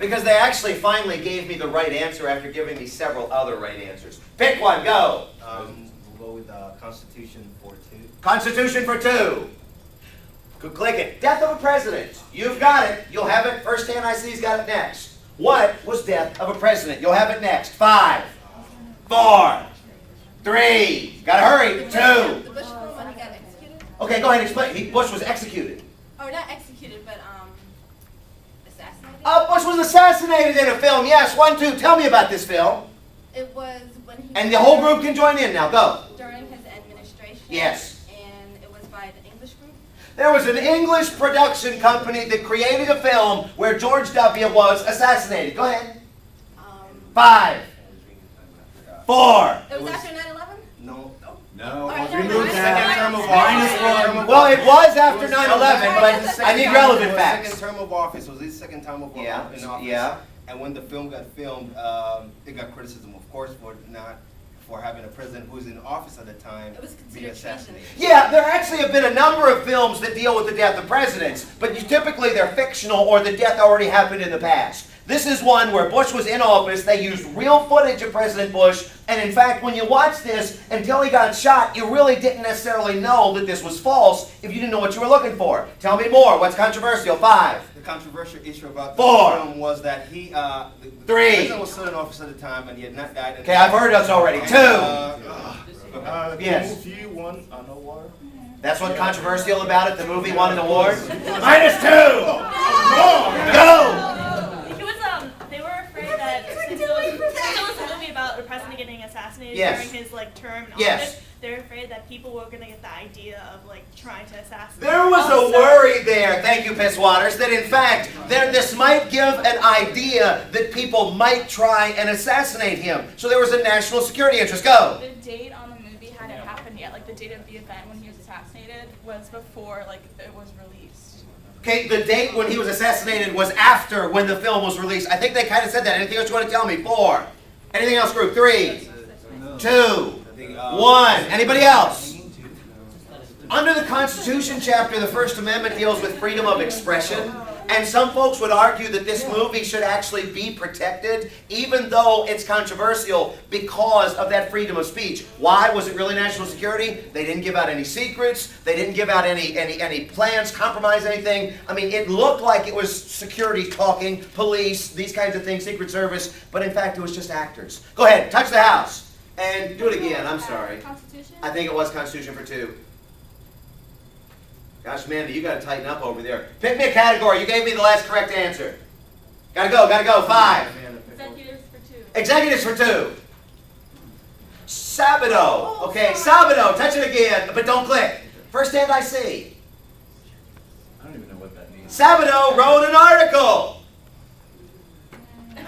Because they actually finally gave me the right answer after giving me several other right answers. Pick one, go. We'll go with Constitution for 2. Constitution for 2. Good, click it. Death of a president. You've got it. You'll have it. First hand I see's got it next. What was death of a president? You'll have it next. 5, 4, 3. Gotta hurry. 2. The Bush film when he got executed? Okay, go ahead and explain. Bush was executed. Or not executed, but assassinated? Bush was assassinated in a film. Yes, 1, 2. Tell me about this film. It was when he... And the whole group can join in now. Go. During his administration. Yes. And it was by the English group. There was an English production company that created a film where George W. was assassinated. Go ahead. 5, 4. It was after 9/11? No. No. Alright, We never moved mind. that. Second term of Minus office. one. Well, it was after 9/11, but I need relevant facts. Second term of office. Was his second time of in office. Yeah. And when the film got filmed, it got criticism, of course, for having a president who was in office at the time It was being considered assassinated. Yeah, there actually have been a number of films that deal with the death of presidents, but typically they're fictional or the death already happened in the past. This is one where Bush was in office, they used real footage of President Bush, and in fact, when you watch this, until he got shot, you really didn't necessarily know that this was false if you didn't know what you were looking for. Tell me more. What's controversial? 5. The controversial issue about 4. the film was that the 3. president was still in office at the time and he had not died. Okay, I've heard those already. 2. Yes. The movie won an award. That's what's controversial about it. The movie won an award. -2. Go. They were afraid that since it was a movie about the president getting assassinated Yes. during his term in Yes. office, they were afraid that people were going to get the idea of trying to assassinate. There was a worry there, thank you, Piss Waters, that in fact, this might give an idea that people might try and assassinate him. So there was a national security interest. Go. The date on the movie hadn't happened yet. Like the date of the event when he was assassinated was before it was released. Okay, the date when he was assassinated was after when the film was released. I think they kind of said that. Anything else you want to tell me? 4. Anything else, group? 3, 2, 1. Anybody else? Under the Constitution chapter, the First Amendment deals with freedom of expression. And some folks would argue that this movie should actually be protected, even though it's controversial because of that freedom of speech. Why? Was it really national security? They didn't give out any secrets. They didn't give out any plans, compromise anything. I mean, it looked like it was security talking, police, these kinds of things, Secret Service, but in fact it was just actors. Go ahead, touch the house. And do it again, I'm sorry. Constitution? I think it was Constitution for 2. Gosh, Mandy, you got to tighten up over there. Pick me a category. You gave me the last correct answer. Gotta go. 5. Executives for 2. Executives for 2. Sabato. Okay, Sabato. Touch it again, but don't click. First hand I see. I don't even know what that means. Sabato wrote an article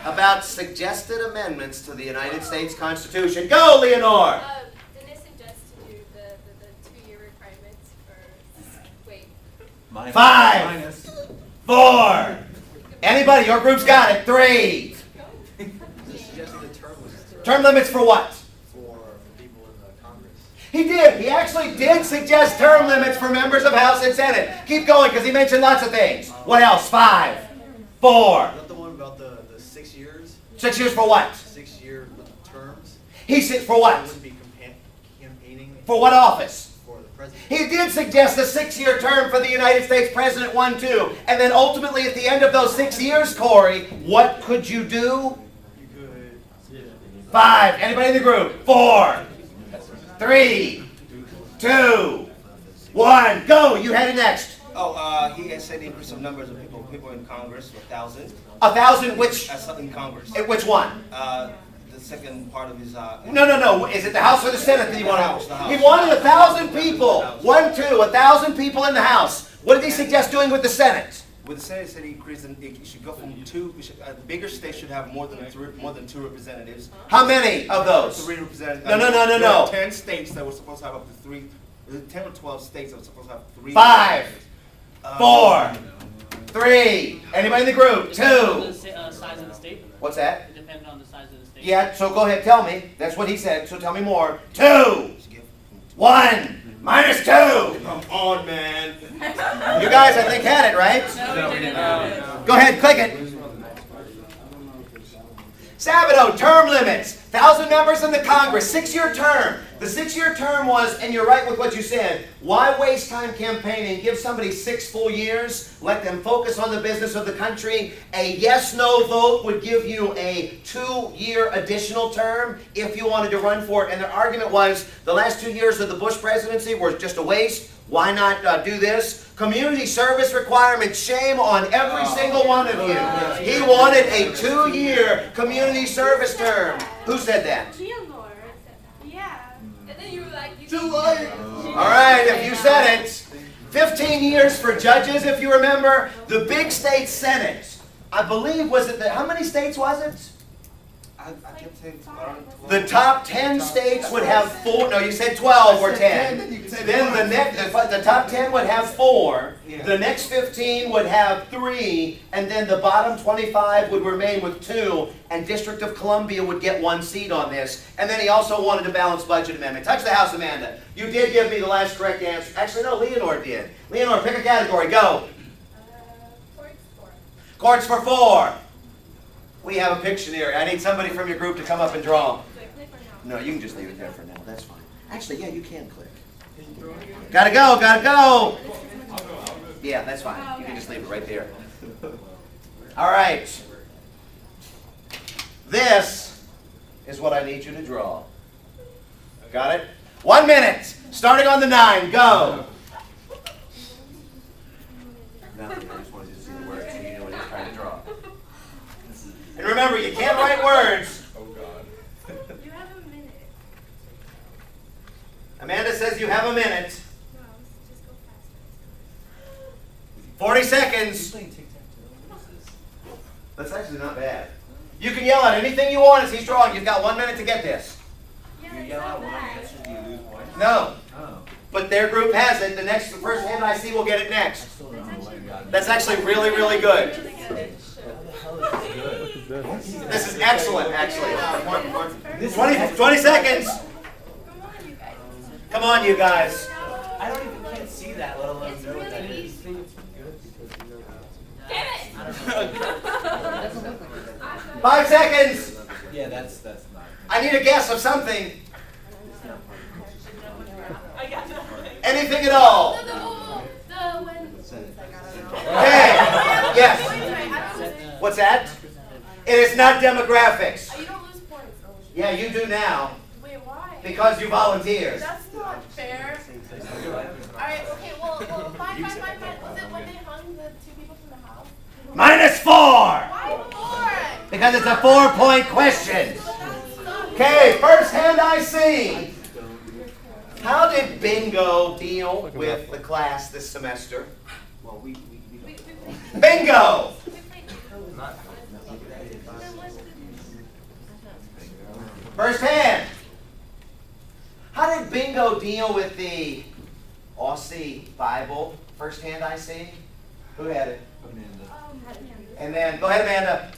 about suggested amendments to the United States Constitution. Go, Leonore. Didn't it suggest to do the 2-year requirements for, wait. Minus. 5, 4. Anybody? Your group's got it. 3. Term limits for what? For people in the Congress. He did. He actually did suggest term limits for members of House and Senate. Keep going, because he mentioned lots of things. What else? 5, 4. Is that the one about the 6 years? 6 years for what? 6 year terms? He said for what? Wouldn't be campaigning For what office? for the president. He did suggest a 6-year term for the United States President, 1, 2. And then ultimately at the end of those 6 years, Corey, what could you do? You could. 5. Anybody in the group? 4, 3, 2, 1. Go. You had it next. He has said the increase of numbers of people in Congress, 1,000. 1,000. Which? In Congress. Which one? The second part of his. No. Is it the House or the Senate that he wanted? The House. He wanted 1,000 people. 1, 2. 1,000 people in the House. What did he suggest doing with the Senate? With the Senate, said he increased. It should go from 2. The bigger states should have more than 2 representatives. How many of those? 3 representatives. No. There were 10 states that were supposed to have up to 3. 10 or 12 states that were supposed to have 3. 5, 4, 3. Anybody in the group? 2. The size of the state. What's that? It depended on the size of the state. Yeah, so go ahead, tell me. That's what he said, so tell me more. 2, 1, -2. Come on, man. You guys, I think, had it, right? No, we didn't. Go ahead, click it. Sabato, term limits. 1,000 members in the Congress, 6-year term. The 6-year term was, and you're right with what you said, why waste time campaigning? Give somebody 6 full years, let them focus on the business of the country. A yes-no vote would give you a 2-year additional term if you wanted to run for it. And their argument was the last 2 years of the Bush presidency were just a waste. Why not do this? Community service requirements, shame on every single one of you. He wanted a 2-year community service term. Who said that? Leonor. Yeah. And then you were like, you All right, if you said it. 15 years for judges, if you remember. The big state senate, I believe, was it, how many states was it? I kept saying 12. The top 10 states would have 4. No, you said 12 or 10. Then the top 10 would have 4. The next 15 would have 3. And then the bottom 25 would remain with 2. And District of Columbia would get 1 seat on this. And then he also wanted a balanced budget amendment. Touch the House, Amanda. You did give me the last correct answer. Actually, no, Leonor did. Leonor, pick a category. Go. Courts for. Courts for 4. We have a Pictionary. I need somebody from your group to come up and draw. Click or no? No, you can just leave it there for now. That's fine. Actually, yeah, you can click. Gotta go, gotta go. Yeah, that's fine. You can just leave it right there. All right. This is what I need you to draw. Got it? 1 minute. Starting on the 9. Go. Nothing. I just wanted you to see the words so you know what he's trying to draw. And remember, you can't write words. Oh, God. You have a minute. Amanda says you have a minute. No, just go faster. 40 seconds. That's actually not bad. You can yell at anything you want as he's drawing. You've got 1 minute to get this. Yeah, it's not bad. Do you lose points? No. Oh. But their group has it. The first hand I see will get it next. Still don't know why you got it. That's actually really, really good. Really good. How the hell is this good? This is excellent, actually. 20 seconds. Come on, you guys. Come on, you guys. I don't even can't see that, let alone It's know what that really is. easy. I don't know. 5 seconds. Yeah, that's not. I need a guess of something. I got nothing. Anything at all. Okay. Yes. What's that? It is not demographics. You don't lose points. Yeah, you do now. Wait, why? Because you volunteered. That's not fair. Alright, okay, well, fine. Was it when they hung the 2 people from the house? -4. Why 4? Because it's a 4-point question. Okay, first hand I see. How did Bingo deal with the class this semester? Well, we Bingo! First hand. How did Bingo deal with the Aussie Bible? First hand I see. Who had it? And then, go ahead, Amanda.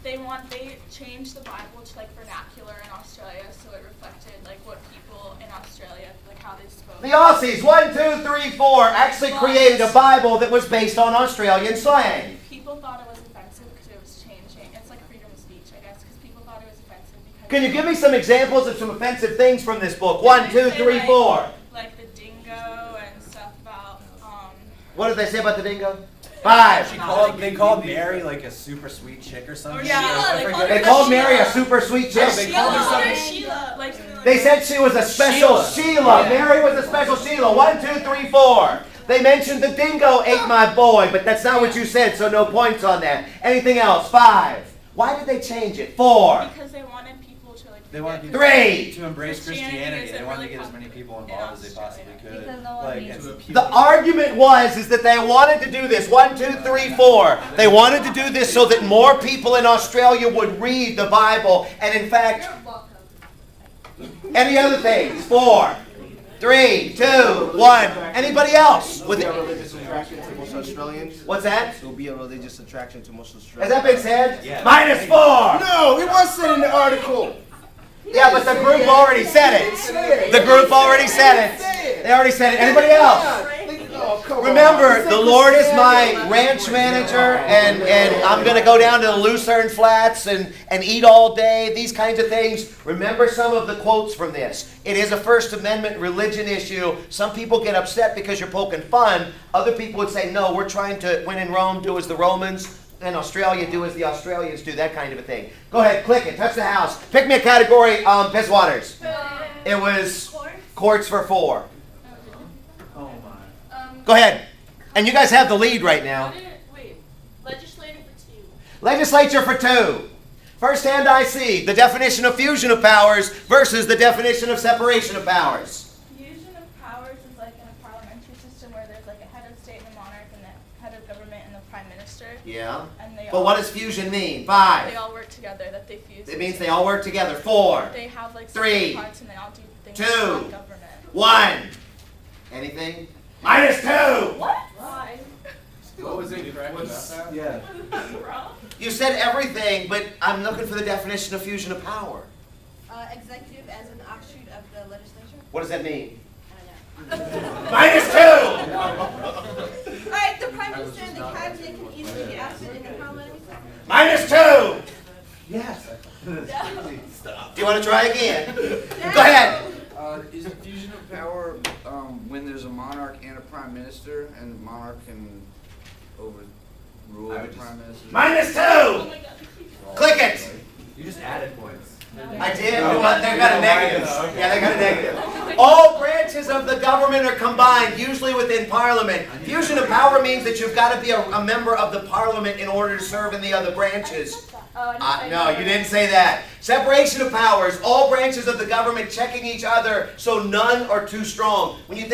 They changed the Bible to like vernacular in Australia, so it reflected like what people in Australia, like how they spoke. The Aussies, 1, 2, 3, 4, actually created a Bible that was based on Australian slang. People thought it was offensive because it was changing. It's like freedom of speech, I guess, because people thought it was offensive because. Can you give me some examples of some offensive things from this book? 1, 2, 3, 4. Like the dingo and stuff about What did they say about the dingo? 5. They called Mary like a super sweet chick or something. They called Mary a super sweet chick. They called her something. Sheila. Like, They said she was a special Sheila. Mary was a special Sheila. 1, 2, 3, 4. They mentioned the dingo ate my boy, but that's not what you said, so no points on that. Anything else? 5. Why did they change it? 4. because they wanted people to like. They wanted forget people 3. to embrace Christianity Christianity. isn't They wanted to really get as many people in involved as they Australia. possibly could. Because no one Like, needs and to. The argument is that they wanted to do this. 1, 2, 3, 4. They wanted to do this so that more people in Australia would read the Bible. And in fact, any other things? 4, 3, 2, 1. Anybody else? With a religious attraction to most Australians. What's that? It will be a religious attraction to most Has Australians. that been said? Yeah. -4. No, it was said in the article. Yeah, but the group already said it. The group already said it. They already said it. Anybody else? Oh, Remember, the Lord is my ranch manager, and I'm going to go down to the Lucerne Flats and eat all day, these kinds of things. Remember some of the quotes from this. It is a First Amendment religion issue. Some people get upset because you're poking fun. Other people would say, no, we're trying to, when in Rome, do as the Romans. In Australia, do as the Australians do, that kind of a thing. Go ahead, click it, touch the house. Pick me a category, piss waters. It was courts for 4. Oh my. Go ahead. And you guys have the lead right now. Wait, legislator for 2. Legislature for 2. First hand I see, the definition of fusion of powers versus the definition of separation of powers. Fusion of powers is like in a parliamentary system where there's like a head of state and a monarch and the head of government and the prime minister. Yeah. And they But all, what does fusion mean? they 5. all work together, that they fuse. It means they all work together. 4. They have like 3, separate parts and they all do things 2, like government. 1. Anything? -2. What? Why? What was incorrect about that? Yeah. You said everything, but I'm looking for the definition of fusion of power. Executive as an offshoot of the legislature? What does that mean? I don't know. -2. Alright, the prime minister and the cabinet can easily be absent in the parliamentary session? -2. Yes. Do you want to try again? Go ahead. Is a fusion of power when there's a monarch and a prime minister, and the monarch can overrule the prime minister? -2. Click it. You just added points. I did, but they got a negative. Yeah, they got a negative. All branches of the government are combined, usually within Parliament. Fusion of power means that you've got to be a member of the Parliament in order to serve in the other branches. No, you didn't say that. Separation of powers, all branches of the government checking each other so none are too strong. When you think